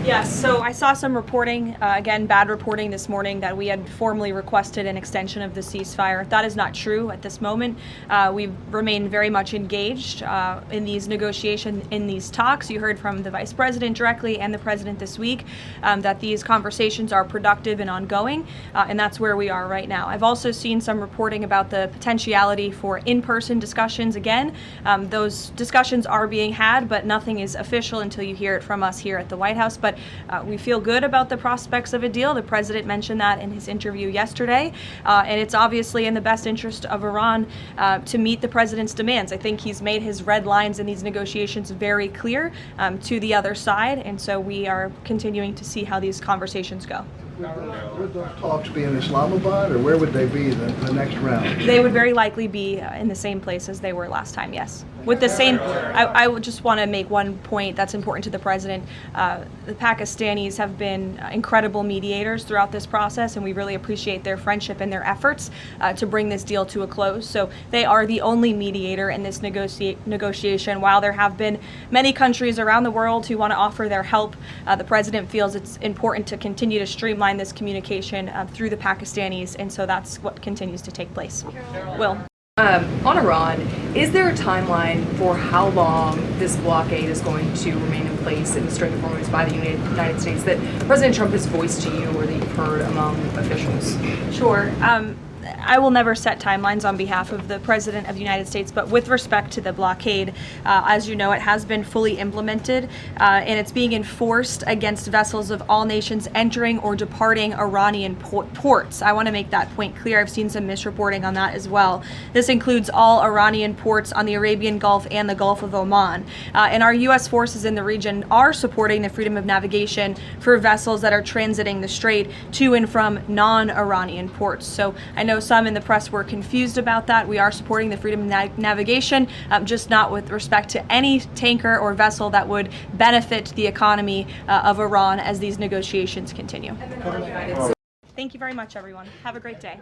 Yes, so I saw some reporting, again, bad reporting this morning, that we had formally requested an extension of the ceasefire. That is not true at this moment. We remain very much engaged in these negotiations, in these talks. You heard from the Vice President directly and the President this week that these conversations are productive and ongoing, and that's where we are right now. I've also seen some reporting about the potentiality for in-person discussions again. Those discussions are being had, but nothing is official until you hear it from us here at the White House. But we feel good about the prospects of a deal. The President mentioned that in his interview yesterday, and it's obviously in the best interest of Iran to meet the President's demands. I think he's made his red lines in these negotiations very clear to the other side, and so we are continuing to see how these conversations go. Would those talks be in Islamabad, or where would they be the next round? They would very likely be in the same place as they were last time, yes. With the same, I would just want to make one point that's important to the President. The Pakistanis have been incredible mediators throughout this process, and we really appreciate their friendship and their efforts to bring this deal to a close. So they are the only mediator in this negotiation. While there have been many countries around the world who want to offer their help, the President feels it's important to continue to streamline this communication through the Pakistanis, and so that's what continues to take place. Will. On Iran, is there a timeline for how long this blockade is going to remain in place in the Strait of Hormuz by the United States that President Trump has voiced to you or that you've heard among officials? Sure. I will never set timelines on behalf of the President of the United States, but with respect to the blockade, as you know, it has been fully implemented, and it's being enforced against vessels of all nations entering or departing Iranian ports. I want to make that point clear. I've seen some misreporting on that as well. This includes all Iranian ports on the Arabian Gulf and the Gulf of Oman. And our U.S. forces in the region are supporting the freedom of navigation for vessels that are transiting the Strait to and from non-Iranian ports. So I know some in the press were confused about that. We are supporting the freedom of navigation, just not with respect to any tanker or vessel that would benefit the economy of Iran as these negotiations continue. Thank you very much, everyone. Have a great day.